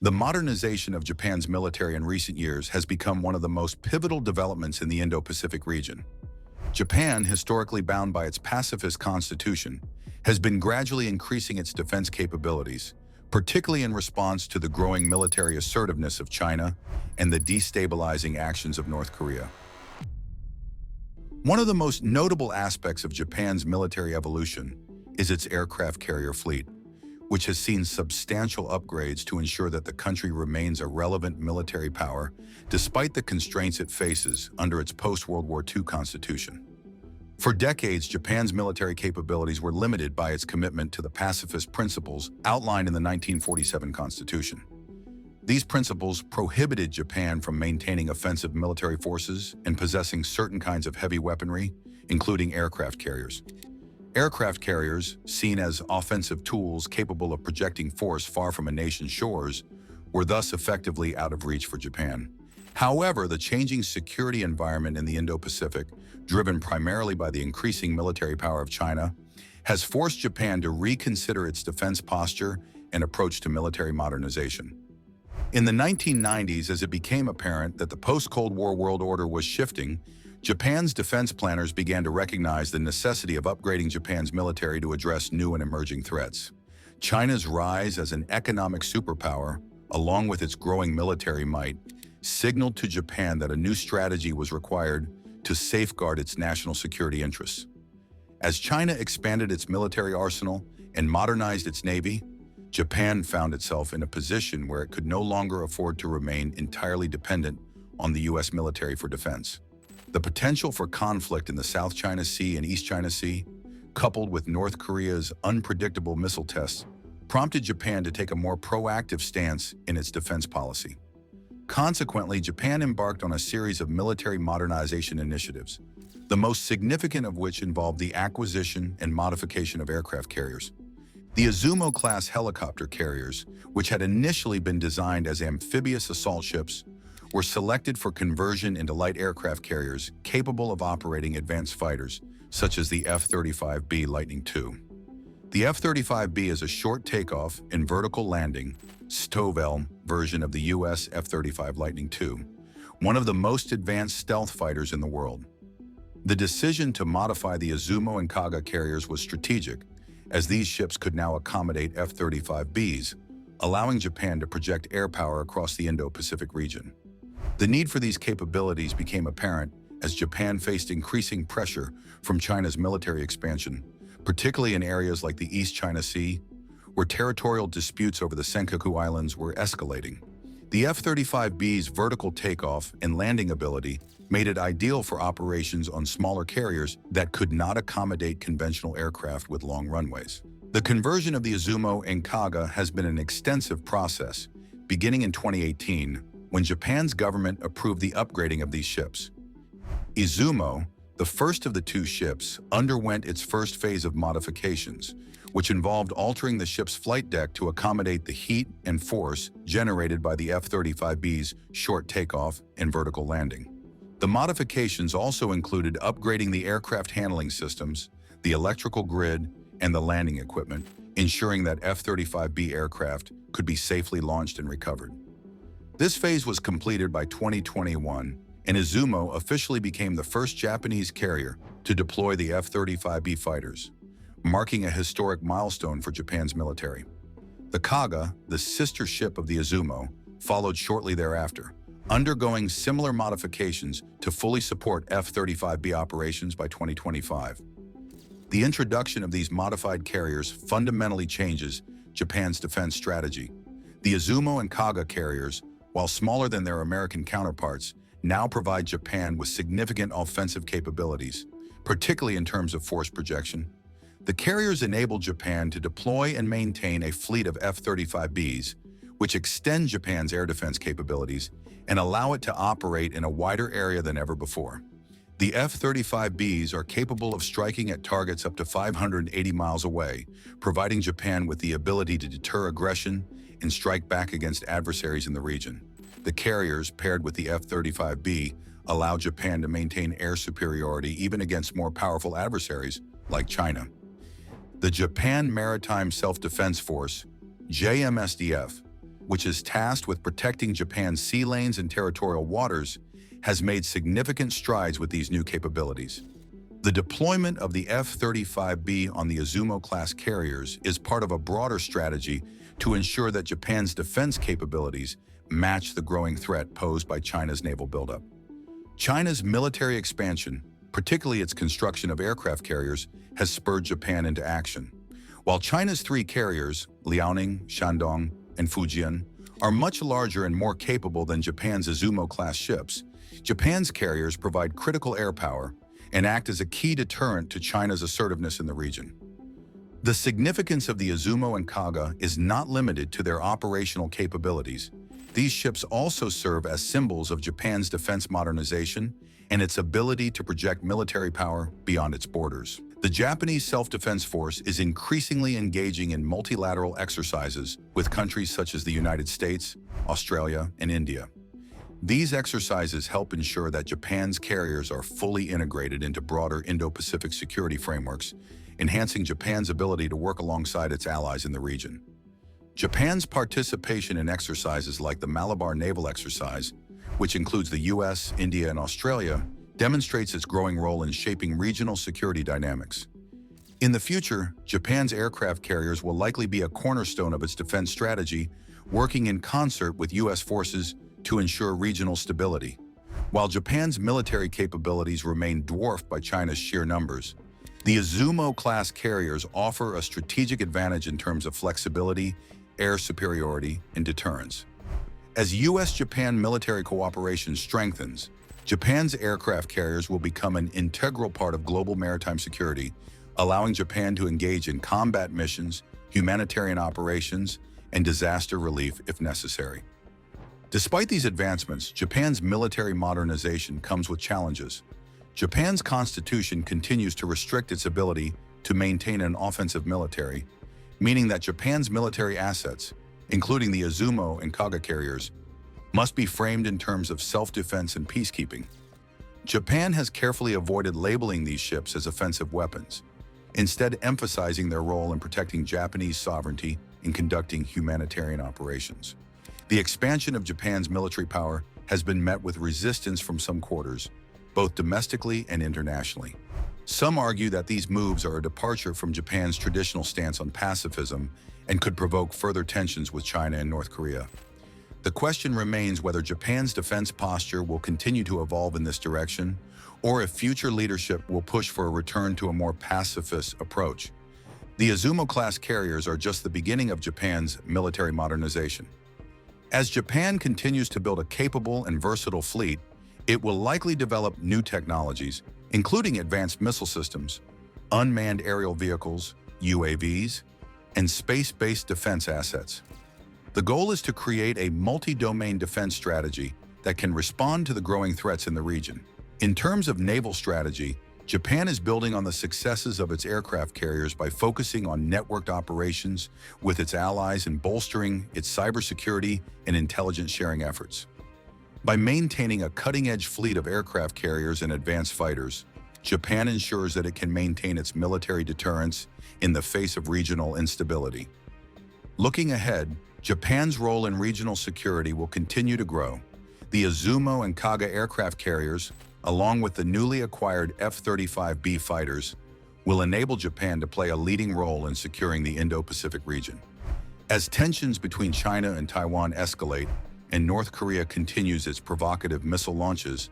The modernization of Japan's military in recent years has become one of the most pivotal developments in the Indo-Pacific region. Japan, historically bound by its pacifist constitution, has been gradually increasing its defense capabilities, particularly in response to the growing military assertiveness of China and the destabilizing actions of North Korea. One of the most notable aspects of Japan's military evolution is its aircraft carrier fleet, which has seen substantial upgrades to ensure that the country remains a relevant military power despite the constraints it faces under its post-World War II constitution. For decades, Japan's military capabilities were limited by its commitment to the pacifist principles outlined in the 1947 Constitution. These principles prohibited Japan from maintaining offensive military forces and possessing certain kinds of heavy weaponry, including aircraft carriers. Aircraft carriers, seen as offensive tools capable of projecting force far from a nation's shores, were thus effectively out of reach for Japan. However, the changing security environment in the Indo-Pacific, driven primarily by the increasing military power of China, has forced Japan to reconsider its defense posture and approach to military modernization. In the 1990s, as it became apparent that the post-Cold War world order was shifting, Japan's defense planners began to recognize the necessity of upgrading Japan's military to address new and emerging threats. China's rise as an economic superpower, along with its growing military might, signaled to Japan that a new strategy was required to safeguard its national security interests. As China expanded its military arsenal and modernized its navy, Japan found itself in a position where it could no longer afford to remain entirely dependent on the U.S. military for defense. The potential for conflict in the South China Sea and East China Sea, coupled with North Korea's unpredictable missile tests, prompted Japan to take a more proactive stance in its defense policy. Consequently, Japan embarked on a series of military modernization initiatives, the most significant of which involved the acquisition and modification of aircraft carriers. The Izumo-class helicopter carriers, which had initially been designed as amphibious assault ships, were selected for conversion into light aircraft carriers capable of operating advanced fighters, such as the F-35B Lightning II. The F-35B is a short takeoff and vertical landing, STOVL version of the U.S. F-35 Lightning II, one of the most advanced stealth fighters in the world. The decision to modify the Izumo and Kaga carriers was strategic, as these ships could now accommodate F-35Bs, allowing Japan to project air power across the Indo-Pacific region. The need for these capabilities became apparent as Japan faced increasing pressure from China's military expansion, particularly in areas like the East China Sea, where territorial disputes over the Senkaku Islands were escalating. The F-35B's vertical takeoff and landing ability made it ideal for operations on smaller carriers that could not accommodate conventional aircraft with long runways. The conversion of the Izumo and Kaga has been an extensive process, beginning in 2018, when Japan's government approved the upgrading of these ships. Izumo, the first of the two ships, underwent its first phase of modifications, which involved altering the ship's flight deck to accommodate the heat and force generated by the F-35B's short takeoff and vertical landing. The modifications also included upgrading the aircraft handling systems, the electrical grid, and the landing equipment, ensuring that F-35B aircraft could be safely launched and recovered. This phase was completed by 2021, and Izumo officially became the first Japanese carrier to deploy the F-35B fighters, marking a historic milestone for Japan's military. The Kaga, the sister ship of the Izumo, followed shortly thereafter, undergoing similar modifications to fully support F-35B operations by 2025. The introduction of these modified carriers fundamentally changes Japan's defense strategy. The Izumo and Kaga carriers, while smaller than their American counterparts, now provide Japan with significant offensive capabilities, particularly in terms of force projection. The carriers enable Japan to deploy and maintain a fleet of F-35Bs, which extend Japan's air defense capabilities and allow it to operate in a wider area than ever before. The F-35Bs are capable of striking at targets up to 580 miles away, providing Japan with the ability to deter aggression and strike back against adversaries in the region. The carriers, paired with the F-35B, allow Japan to maintain air superiority even against more powerful adversaries like China. The Japan Maritime Self-Defense Force, JMSDF, which is tasked with protecting Japan's sea lanes and territorial waters, has made significant strides with these new capabilities. The deployment of the F-35B on the Izumo-class carriers is part of a broader strategy to ensure that Japan's defense capabilities match the growing threat posed by China's naval buildup. China's military expansion, particularly its construction of aircraft carriers, has spurred Japan into action. While China's three carriers, Liaoning, Shandong, and Fujian, are much larger and more capable than Japan's Izumo-class ships, Japan's carriers provide critical air power and act as a key deterrent to China's assertiveness in the region. The significance of the Izumo and Kaga is not limited to their operational capabilities. These ships also serve as symbols of Japan's defense modernization and its ability to project military power beyond its borders. The Japanese self-defense force is increasingly engaging in multilateral exercises with countries such as the United States, Australia, and India. These exercises help ensure that Japan's carriers are fully integrated into broader Indo-Pacific security frameworks, enhancing Japan's ability to work alongside its allies in the region. Japan's participation in exercises like the Malabar Naval Exercise, which includes the US, India, and Australia, demonstrates its growing role in shaping regional security dynamics. In the future, Japan's aircraft carriers will likely be a cornerstone of its defense strategy, working in concert with US forces to ensure regional stability. While Japan's military capabilities remain dwarfed by China's sheer numbers, the Izumo-class carriers offer a strategic advantage in terms of flexibility, air superiority, and deterrence. As US-Japan military cooperation strengthens, Japan's aircraft carriers will become an integral part of global maritime security, allowing Japan to engage in combat missions, humanitarian operations, and disaster relief if necessary. Despite these advancements, Japan's military modernization comes with challenges. Japan's constitution continues to restrict its ability to maintain an offensive military, meaning that Japan's military assets, including the Izumo and Kaga carriers, must be framed in terms of self-defense and peacekeeping. Japan has carefully avoided labeling these ships as offensive weapons, instead emphasizing their role in protecting Japanese sovereignty and conducting humanitarian operations. The expansion of Japan's military power has been met with resistance from some quarters, both domestically and internationally. Some argue that these moves are a departure from Japan's traditional stance on pacifism and could provoke further tensions with China and North Korea. The question remains whether Japan's defense posture will continue to evolve in this direction, or if future leadership will push for a return to a more pacifist approach. The Izumo-class carriers are just the beginning of Japan's military modernization. As Japan continues to build a capable and versatile fleet, it will likely develop new technologies, including advanced missile systems, unmanned aerial vehicles, UAVs, and space-based defense assets. The goal is to create a multi-domain defense strategy that can respond to the growing threats in the region. In terms of naval strategy, Japan is building on the successes of its aircraft carriers by focusing on networked operations with its allies and bolstering its cybersecurity and intelligence sharing efforts. By maintaining a cutting-edge fleet of aircraft carriers and advanced fighters, Japan ensures that it can maintain its military deterrence in the face of regional instability. Looking ahead, Japan's role in regional security will continue to grow. The Izumo and Kaga aircraft carriers, along with the newly acquired F-35B fighters, will enable Japan to play a leading role in securing the Indo-Pacific region. As tensions between China and Taiwan escalate and North Korea continues its provocative missile launches,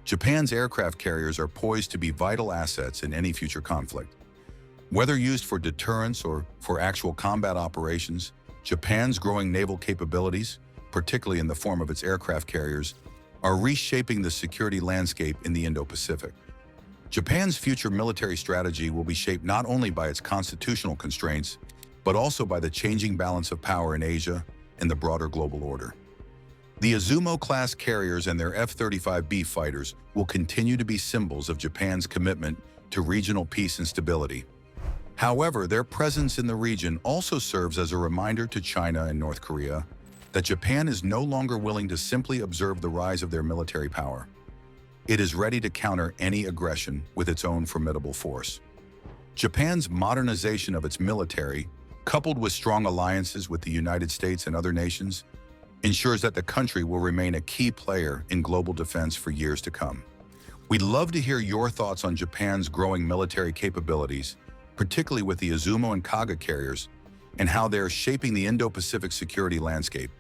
Japan's aircraft carriers are poised to be vital assets in any future conflict. Whether used for deterrence or for actual combat operations, Japan's growing naval capabilities, particularly in the form of its aircraft carriers, are reshaping the security landscape in the Indo-Pacific. Japan's future military strategy will be shaped not only by its constitutional constraints, but also by the changing balance of power in Asia and the broader global order. The Izumo-class carriers and their F-35B fighters will continue to be symbols of Japan's commitment to regional peace and stability. However, their presence in the region also serves as a reminder to China and North Korea that Japan is no longer willing to simply observe the rise of their military power. It is ready to counter any aggression with its own formidable force. Japan's modernization of its military coupled with strong alliances with the United States and other nations, ensures that the country will remain a key player in global defense for years to come. We'd love to hear your thoughts on Japan's growing military capabilities, particularly with the Izumo and Kaga carriers, and how they're shaping the Indo-Pacific security landscape.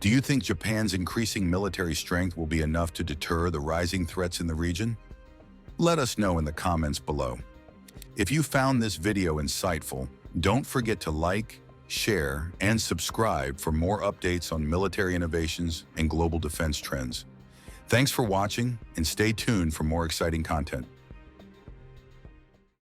Do you think Japan's increasing military strength will be enough to deter the rising threats in the region? Let us know in the comments below. If you found this video insightful, don't forget to like, share, and subscribe for more updates on military innovations and global defense trends. Thanks for watching, and stay tuned for more exciting content.